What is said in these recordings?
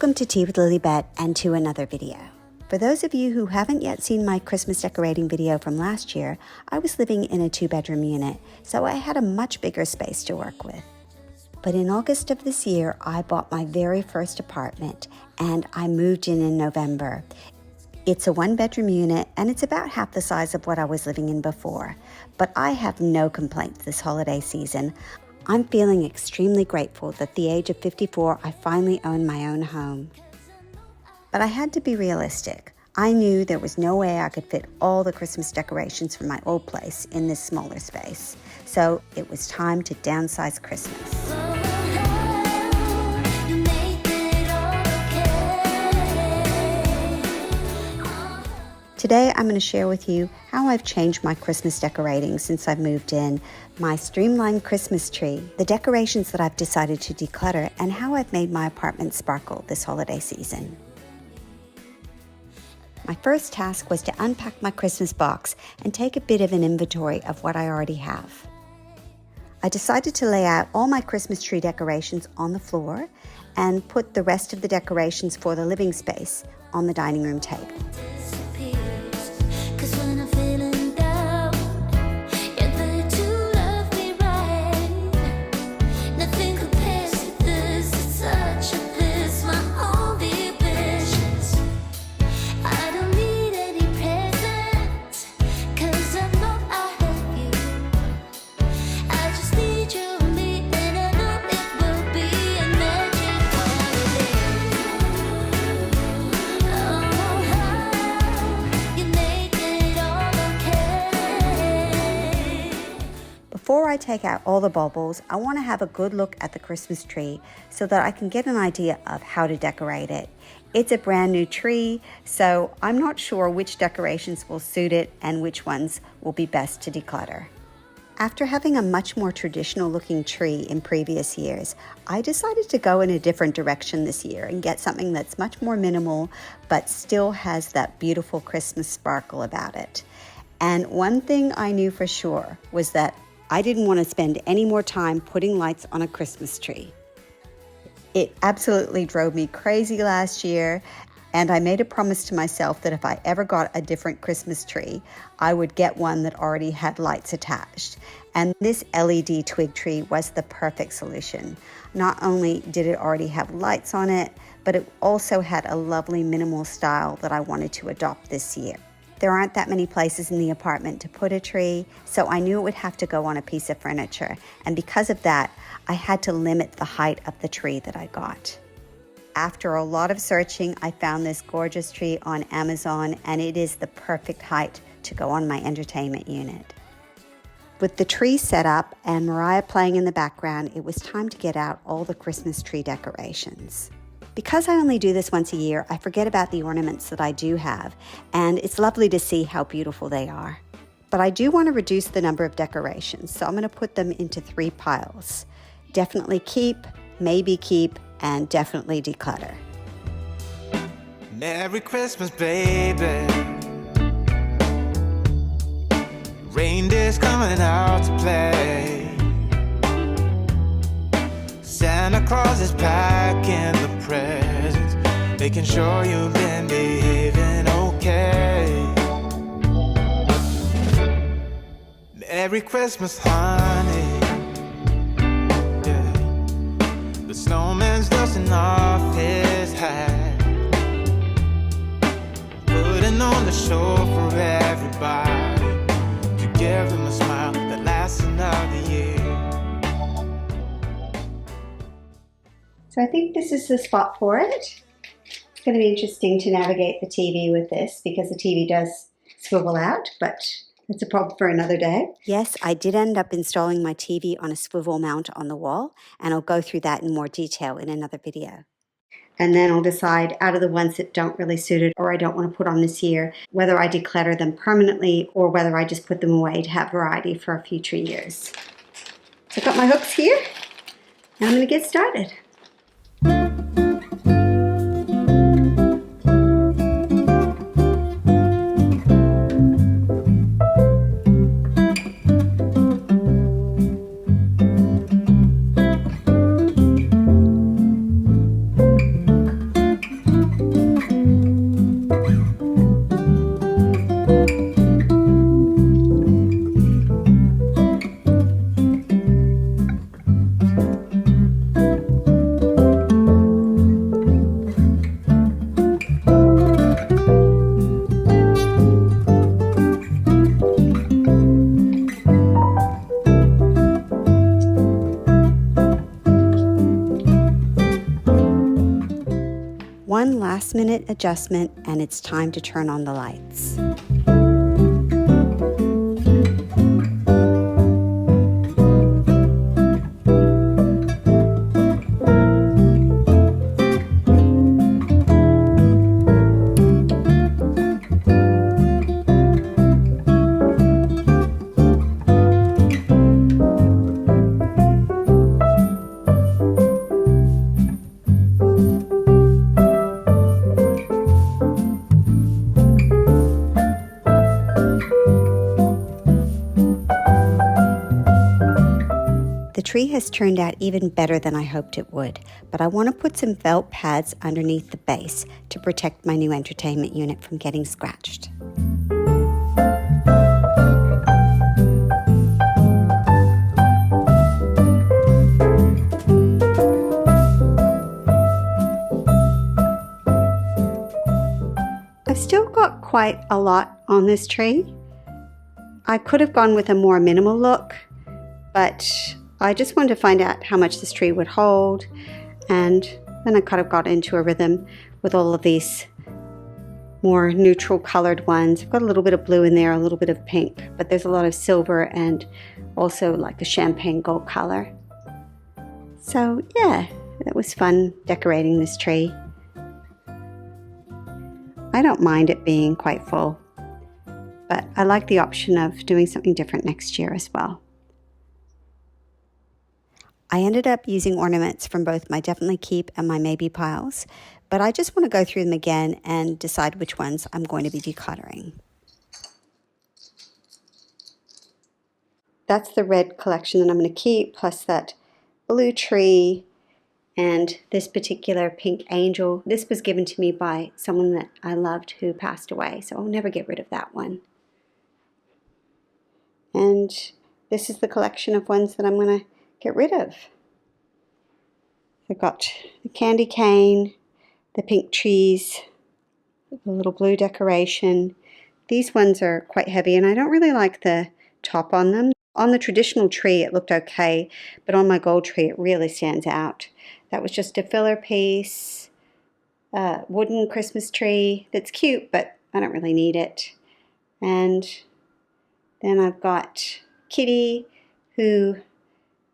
Welcome to Tea with Lilybet and to another video. For those of you who haven't yet seen my Christmas decorating video from last year, I was living in a 2-bedroom unit, so I had a much bigger space to work with. But in August of this year, I bought my very first apartment and I moved in November. It's a 1-bedroom unit and it's about half the size of what I was living in before. But I have no complaints this holiday season. I'm feeling extremely grateful that at the age of 54, I finally own my own home. But I had to be realistic. I knew there was no way I could fit all the Christmas decorations from my old place in this smaller space. So it was time to downsize Christmas. Today, I'm going to share with you how I've changed my Christmas decorating since I've moved in, my streamlined Christmas tree, the decorations that I've decided to declutter, and how I've made my apartment sparkle this holiday season. My first task was to unpack my Christmas box and take a bit of an inventory of what I already have. I decided to lay out all my Christmas tree decorations on the floor and put the rest of the decorations for the living space on the dining room table. Before I take out all the baubles, I want to have a good look at the Christmas tree so that I can get an idea of how to decorate it. It's a brand new tree, so I'm not sure which decorations will suit it and which ones will be best to declutter. After having a much more traditional looking tree in previous years, I decided to go in a different direction this year and get something that's much more minimal but still has that beautiful Christmas sparkle about it. And one thing I knew for sure was that I didn't want to spend any more time putting lights on a Christmas tree. It absolutely drove me crazy last year, and I made a promise to myself that if I ever got a different Christmas tree, I would get one that already had lights attached. And this LED twig tree was the perfect solution. Not only did it already have lights on it, but it also had a lovely minimal style that I wanted to adopt this year. There aren't that many places in the apartment to put a tree, so I knew it would have to go on a piece of furniture. And because of that, I had to limit the height of the tree that I got. After a lot of searching, I found this gorgeous tree on Amazon, and it is the perfect height to go on my entertainment unit. With the tree set up and Mariah playing in the background, it was time to get out all the Christmas tree decorations. Because I only do this once a year, I forget about the ornaments that I do have, and it's lovely to see how beautiful they are. But I do want to reduce the number of decorations, so I'm going to put them into 3 piles. Definitely keep, maybe keep, and definitely declutter. Merry Christmas, baby. Reindeer's coming out to play. Santa Claus is packing the presents, making sure you've been behaving okay. Merry Christmas, honey. Yeah. The snowman's dusting off his hat, putting on the show for everybody, to give them a smile that lasts another year. So I think this is the spot for it. It's going to be interesting to navigate the TV with this because the TV does swivel out, but it's a problem for another day. Yes, I did end up installing my TV on a swivel mount on the wall, and I'll go through that in more detail in another video. And then I'll decide out of the ones that don't really suit it or I don't want to put on this year, whether I declutter them permanently or whether I just put them away to have variety for future years. So I've got my hooks here, and I'm going to get started. minute adjustment, and it's time to turn on the lights. The tree has turned out even better than I hoped it would, but I want to put some felt pads underneath the base to protect my new entertainment unit from getting scratched. I've still got quite a lot on this tree. I could have gone with a more minimal look, but I just wanted to find out how much this tree would hold, and then I kind of got into a rhythm with all of these more neutral colored ones. I've got a little bit of blue in there, a little bit of pink, but there's a lot of silver and also like a champagne gold color. So yeah, it was fun decorating this tree. I don't mind it being quite full, but I like the option of doing something different next year as well. I ended up using ornaments from both my Definitely Keep and my Maybe piles, but I just want to go through them again and decide which ones I'm going to be decluttering. That's the red collection that I'm going to keep, plus that blue tree and this particular pink angel. This was given to me by someone that I loved who passed away, so I'll never get rid of that one. And this is the collection of ones that I'm going to get rid of. I've got the candy cane, the pink trees, the little blue decoration. These ones are quite heavy, and I don't really like the top on them. On the traditional tree it looked okay, but on my gold tree it really stands out. That was just a filler piece, wooden Christmas tree that's cute, but I don't really need it. And then I've got Kitty, who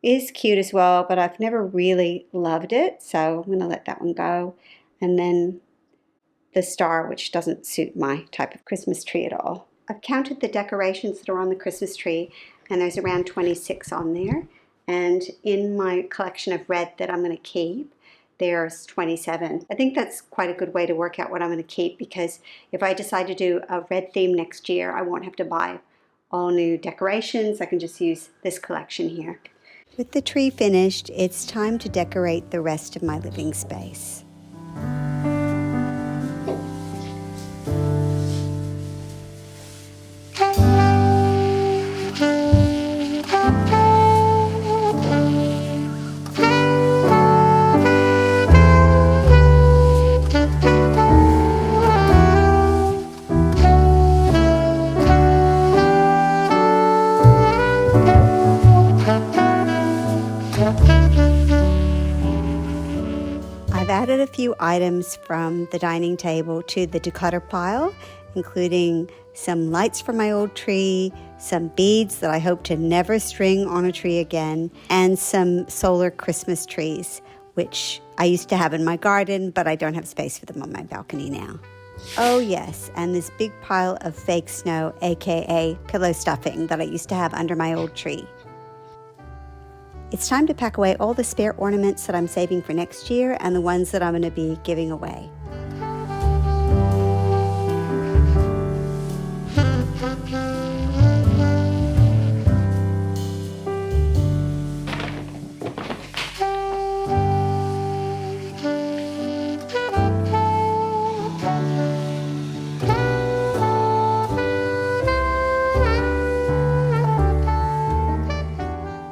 is cute as well, but I've never really loved it, so I'm going to let that one go. And then the star, which doesn't suit my type of Christmas tree at all. I've counted the decorations that are on the Christmas tree, and there's around 26 on there. And in my collection of red that I'm going to keep, there's 27. I think that's quite a good way to work out what I'm going to keep, because if I decide to do a red theme next year, I won't have to buy all new decorations. I can just use this collection here. With the tree finished, it's time to decorate the rest of my living space. I've added a few items from the dining table to the declutter pile, including some lights from my old tree, some beads that I hope to never string on a tree again, and some solar Christmas trees, which I used to have in my garden, but I don't have space for them on my balcony now. Oh yes, and this big pile of fake snow, aka pillow stuffing, that I used to have under my old tree. It's time to pack away all the spare ornaments that I'm saving for next year and the ones that I'm going to be giving away.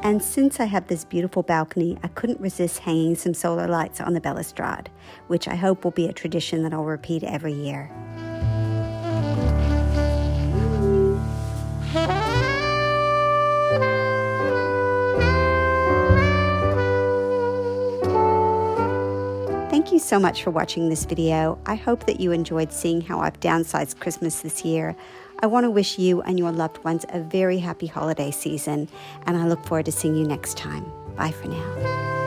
And since I have this beautiful balcony, I couldn't resist hanging some solar lights on the balustrade, which I hope will be a tradition that I'll repeat every year. Thank you you so much for watching this video. I hope that you enjoyed seeing how I've downsized Christmas this year. I want to wish you and your loved ones a very happy holiday season, and I look forward to seeing you next time. Bye for now.